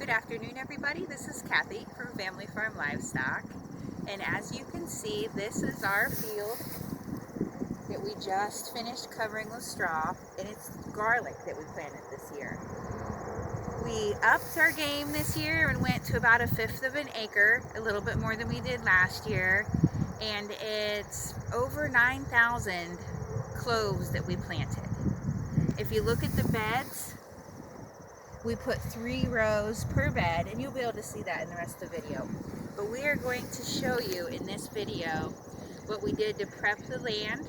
Good afternoon, everybody. This is Kathy from Family Farm Livestock, and as you can see, this is our field that we just finished covering with straw, and it's garlic that we planted this year. We upped our game this year and went to about 1/5 of an acre, a little bit more than we did last year, and it's over 9,000 cloves that we planted. If you look at the beds, we put 3 rows per bed, and you'll be able to see that in the rest of the video. But we are going to show you in this video what we did to prep the land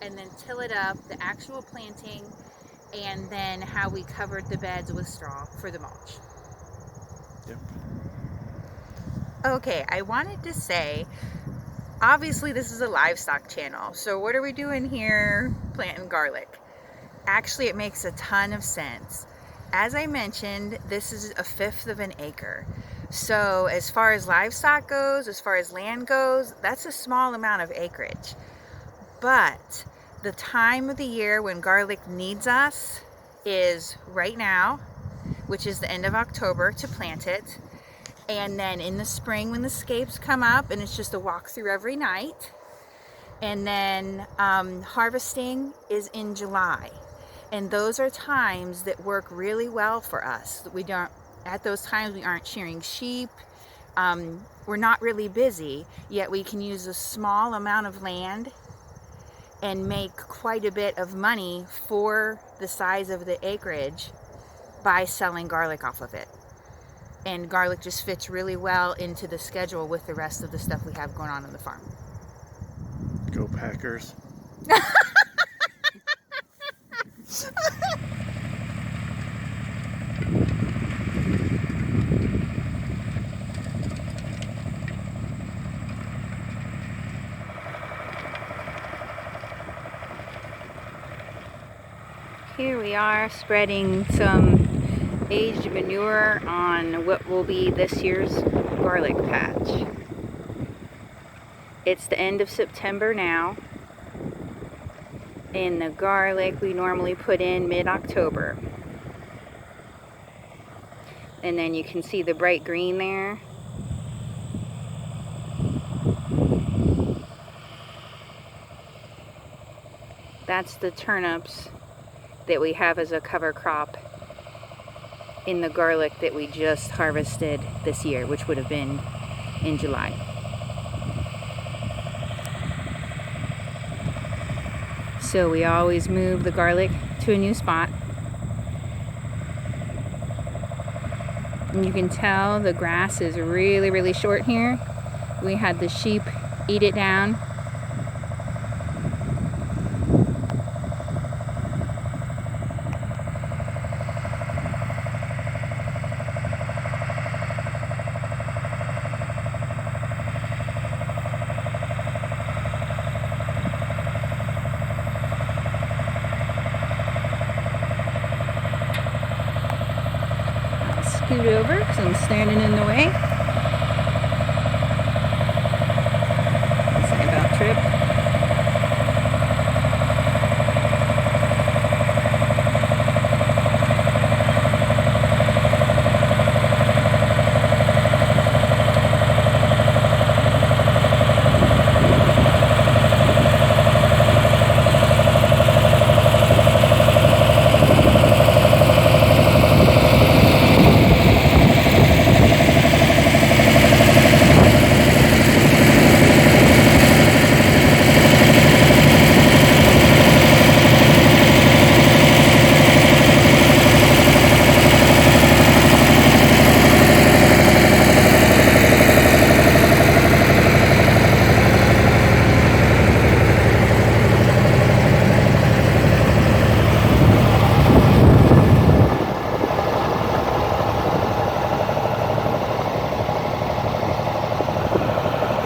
and then till it up, the actual planting, and then how we covered the beds with straw for the mulch. Yep. Okay, I wanted to say, obviously this is a livestock channel, so what are we doing here planting garlic? Actually, it makes a ton of sense. As I mentioned, this is 1/5 of an acre. So as far as livestock goes, as far as land goes, that's a small amount of acreage. But the time of the year when garlic needs us is right now, which is the end of October to plant it. And then in the spring when the scapes come up, and it's just a walk through every night. And then harvesting is in July. And those are times that work really well for us. At those times we aren't shearing sheep. We're not really busy, yet we can use a small amount of land and make quite a bit of money for the size of the acreage by selling garlic off of it. And garlic just fits really well into the schedule with the rest of the stuff we have going on the farm. Go Packers. Here we are spreading some aged manure on what will be this year's garlic patch. It's the end of September now, and the garlic we normally put in mid-October. And then you can see the bright green there. That's the turnips that we have as a cover crop in the garlic that we just harvested this year, which would have been in July. So we always move the garlic to a new spot. And you can tell the grass is really, really short here. We had the sheep eat it down. Scoot over because I'm standing in the way. Sorry about trip.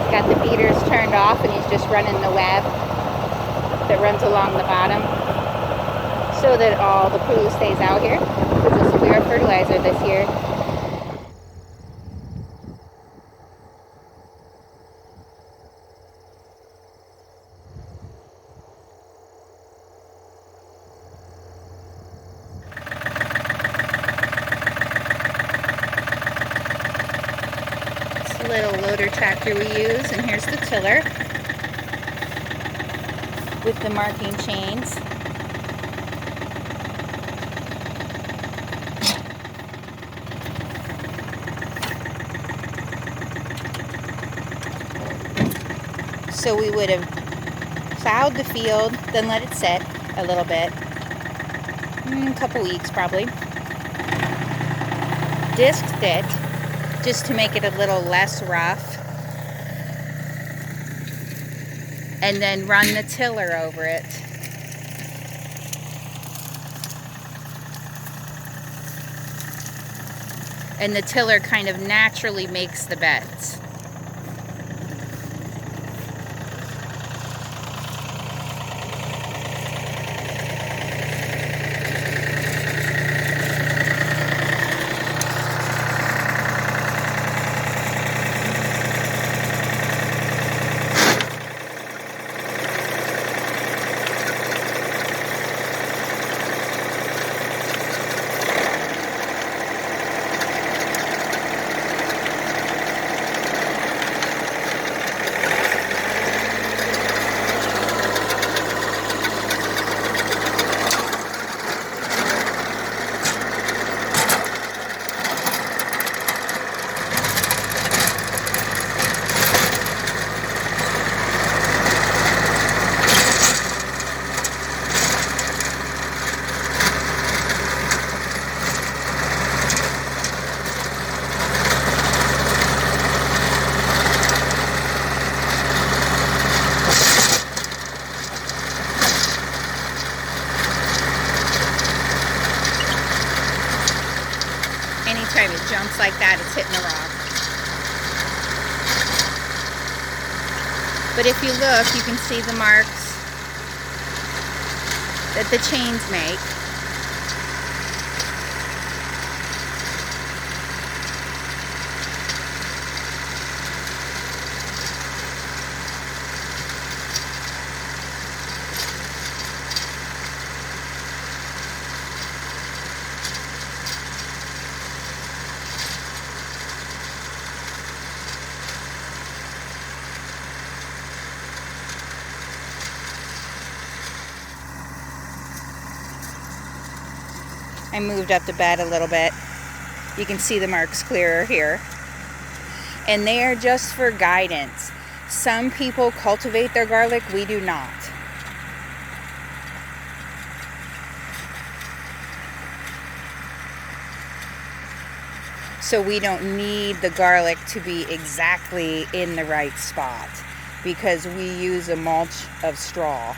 Got the feeders turned off, and he's just running the web that runs along the bottom so that all the poo stays out here, because this will be our fertilizer this year. little loader tractor we use, and here's the tiller with the marking chains. So we would have plowed the field, then let it set a little bit, a couple weeks probably. Disked it just to make it a little less rough, and then run the tiller over it. And the tiller kind of naturally makes the beds. Anytime it jumps like that, it's hitting the rock. But if you look, you can see the marks that the chains make. I moved up the bed a little bit. You can see the marks clearer here. And they are just for guidance. Some people cultivate their garlic, we do not. So we don't need the garlic to be exactly in the right spot because we use a mulch of straw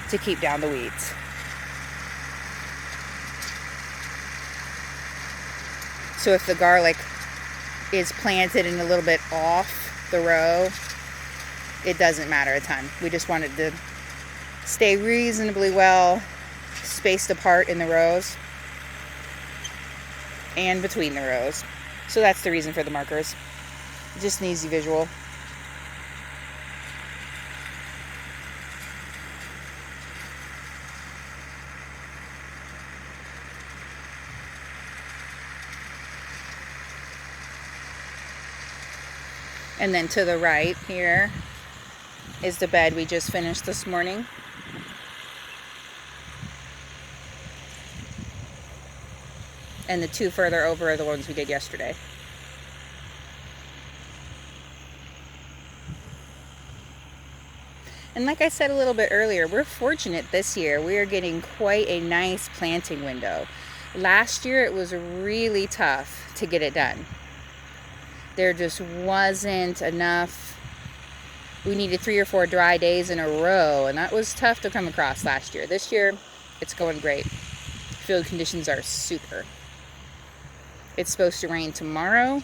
to keep down the weeds. So if the garlic is planted and a little bit off the row, it doesn't matter a ton. We just want it to stay reasonably well spaced apart in the rows and between the rows. So that's the reason for the markers. Just an easy visual. And then to the right here is the bed we just finished this morning. And the two further over are the ones we did yesterday. And like I said a little bit earlier, we're fortunate this year. We are getting quite a nice planting window. Last year it was really tough to get it done. There just wasn't enough. We needed 3 or 4 dry days in a row, and that was tough to come across last year. This year, it's going great. Field conditions are super. It's supposed to rain tomorrow,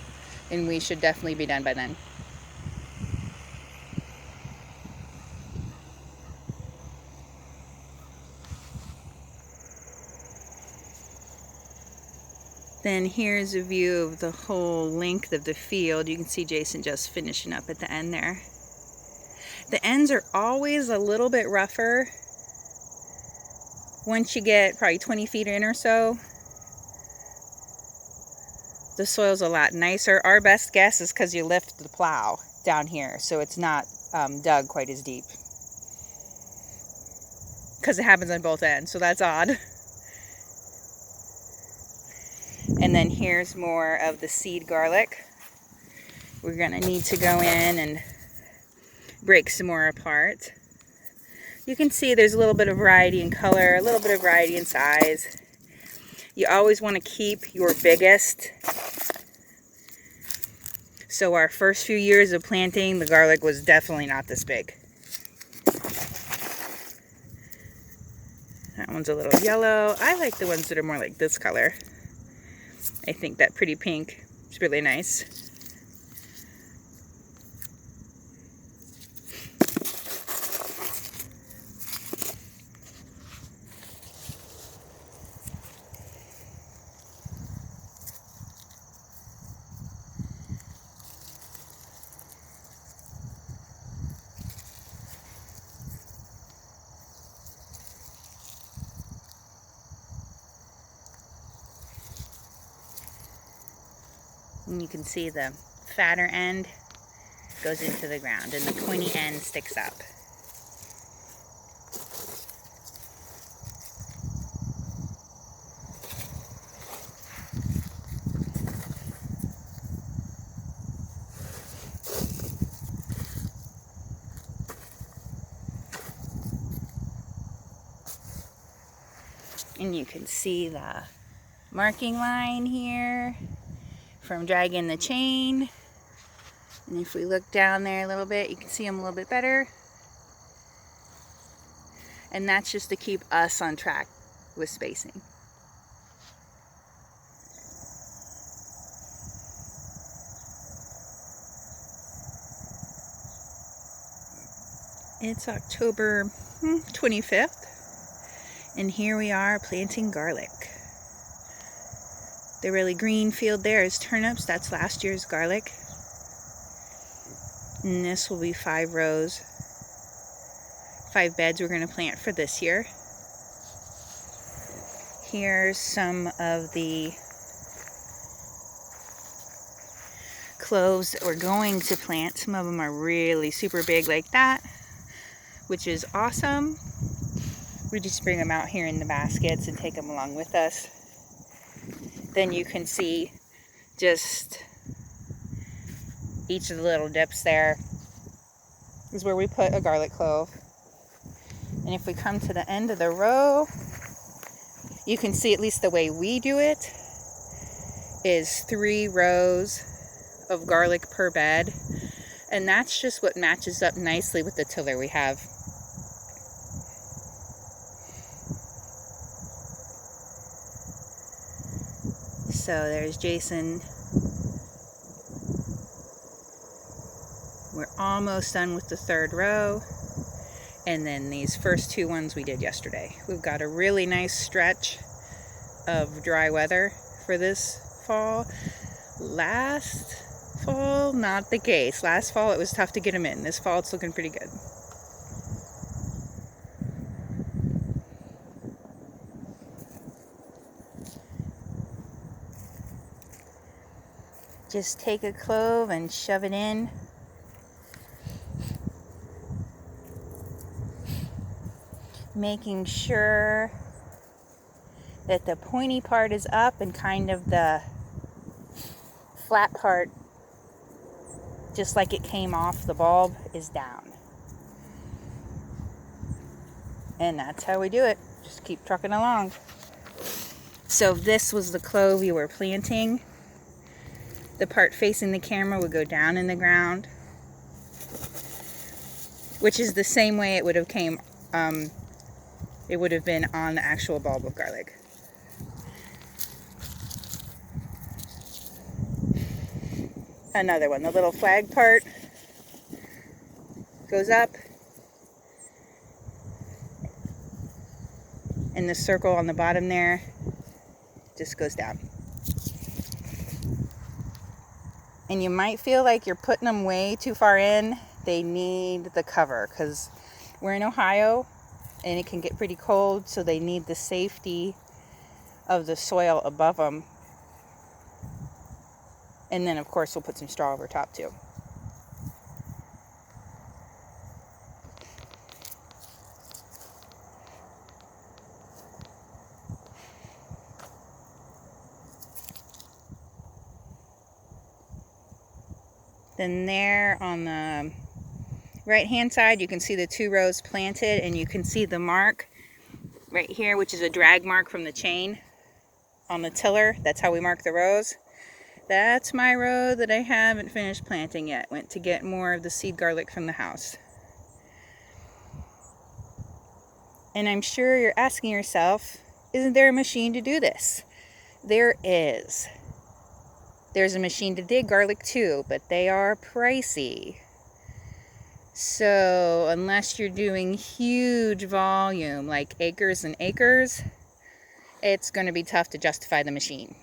and we should definitely be done by then. Then here's a view of the whole length of the field. You can see Jason just finishing up at the end there. The ends are always a little bit rougher once you get probably 20 feet in or so. the soil's a lot nicer. Our best guess is because you lift the plow down here, so it's not dug quite as deep. Because it happens on both ends, so that's odd. And then here's more of the seed garlic. We're going to need to go in and break some more apart. You can see there's a little bit of variety in color, a little bit of variety in size. You always want to keep your biggest. So our first few years of planting, the garlic was definitely not this big. That one's a little yellow. I like the ones that are more like this color. I think that pretty pink is really nice. And you can see the fatter end goes into the ground and the pointy end sticks up. And you can see the marking line here from dragging the chain. And if we look down there a little bit, you can see them a little bit better. And that's just to keep us on track with spacing. It's October 25th, and here we are planting garlic. The really green field there is turnips. That's last year's garlic. And this will be 5 rows, 5 beds we're going to plant for this year. Here's some of the cloves that we're going to plant. Some of them are really super big like that, which is awesome. We just bring them out here in the baskets and take them along with us. Then you can see just each of the little dips there is where we put a garlic clove. And if we come to the end of the row, you can see, at least the way we do it, is 3 rows of garlic per bed. And that's just what matches up nicely with the tiller we have. So there's Jason. We're almost done with the 3rd row. And then these first 2 ones we did yesterday. We've got a really nice stretch of dry weather for this fall. Last fall, not the case. Last fall it was tough to get them in. This fall it's looking pretty good. Just take a clove and shove it in. Making sure that the pointy part is up and kind of the flat part, just like it came off the bulb, is down. And that's how we do it. Just keep trucking along. So this was the clove you were planting. The part facing the camera would go down in the ground, which is the same way it would have came. It would have been on the actual bulb of garlic. Another one, the little flag part goes up, and the circle on the bottom there just goes down. And you might feel like you're putting them way too far in. They need the cover because we're in Ohio and it can get pretty cold, so they need the safety of the soil above them. And then, of course, we'll put some straw over top, too. Then there on the right-hand side, you can see the 2 rows planted, and you can see the mark right here, which is a drag mark from the chain on the tiller. That's how we mark the rows. That's my row that I haven't finished planting yet. Went to get more of the seed garlic from the house. And I'm sure you're asking yourself, isn't there a machine to do this? There is. There's a machine to dig garlic too, but they are pricey. So unless you're doing huge volume, like acres and acres, it's going to be tough to justify the machine.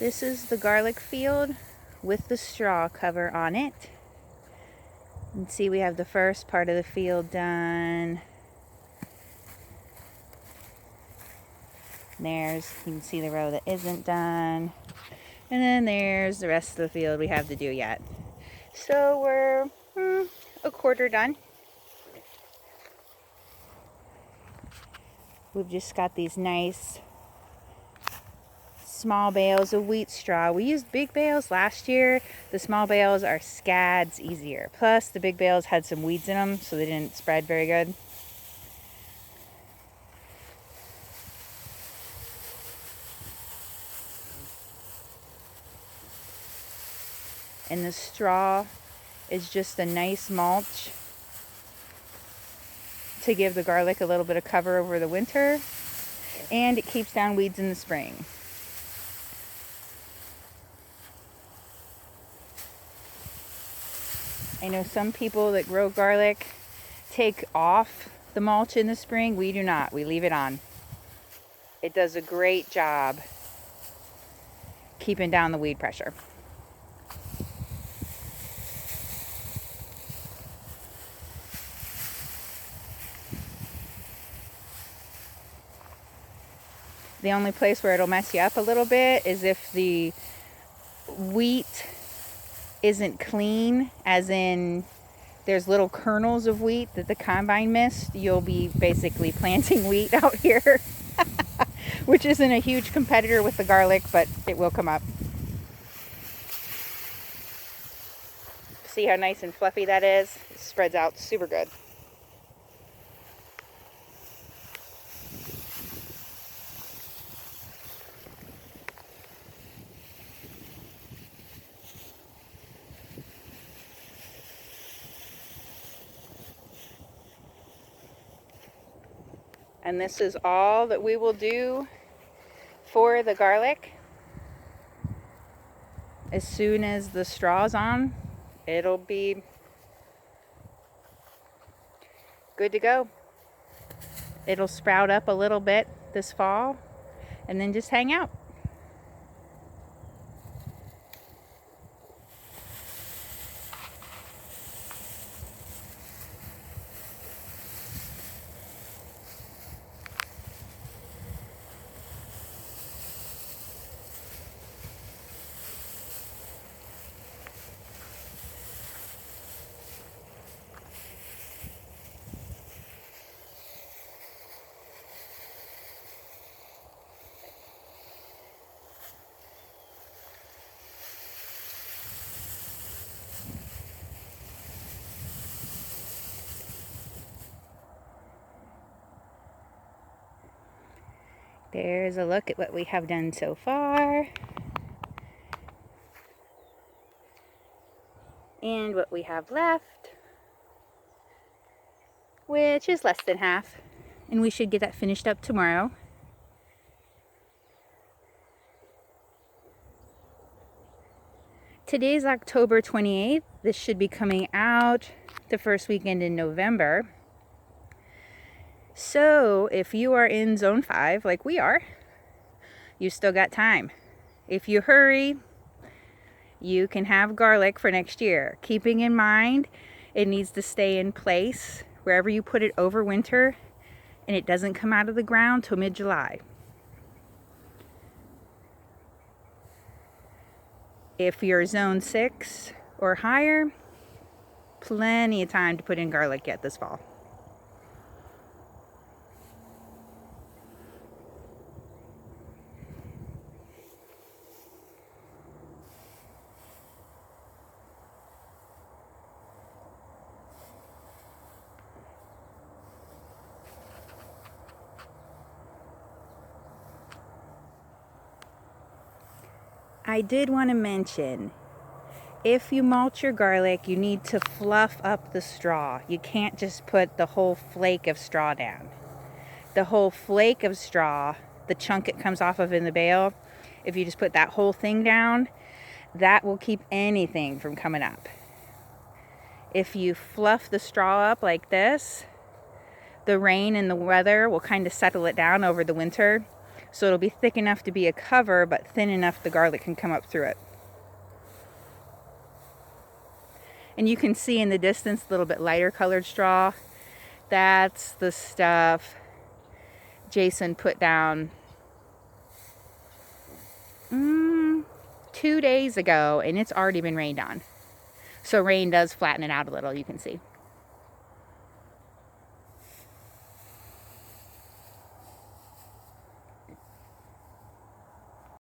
This is the garlic field with the straw cover on it. You can see we have the first part of the field done. There's, you can see the row that isn't done. And then there's the rest of the field we have to do yet. So we're a quarter done. We've just got these nice small bales of wheat straw. We used big bales last year. The small bales are scads easier. Plus the big bales had some weeds in them, so they didn't spread very good. And the straw is just a nice mulch to give the garlic a little bit of cover over the winter, and it keeps down weeds in the spring. I know some people that grow garlic take off the mulch in the spring. We do not. We leave it on. It does a great job keeping down the weed pressure. The only place where it'll mess you up a little bit is if the wheat isn't clean, as in there's little kernels of wheat that the combine missed. You'll be basically planting wheat out here, which isn't a huge competitor with the garlic, but it will come up. See how nice and fluffy that is? It spreads out super good. And this is all that we will do for the garlic. As soon as the straw's on, it'll be good to go. It'll sprout up a little bit this fall and then just hang out. There's a look at what we have done so far. And what we have left, which is less than half. And we should get that finished up tomorrow. Today's October 28th. This should be coming out the first weekend in November. So if you are in zone 5 like we are, you still got time. If you hurry, you can have garlic for next year. Keeping in mind, it needs to stay in place wherever you put it over winter, and it doesn't come out of the ground till mid-July. If you're zone 6 or higher, plenty of time to put in garlic yet this fall. I did want to mention, if you mulch your garlic, you need to fluff up the straw. You can't just put the whole flake of straw down. The whole flake of straw, the chunk it comes off of in the bale, if you just put that whole thing down, that will keep anything from coming up. If you fluff the straw up like this, the rain and the weather will kind of settle it down over the winter. So it'll be thick enough to be a cover, but thin enough the garlic can come up through it. And you can see in the distance a little bit lighter colored straw. That's the stuff Jason put down 2 days ago, and it's already been rained on. So rain does flatten it out a little, you can see.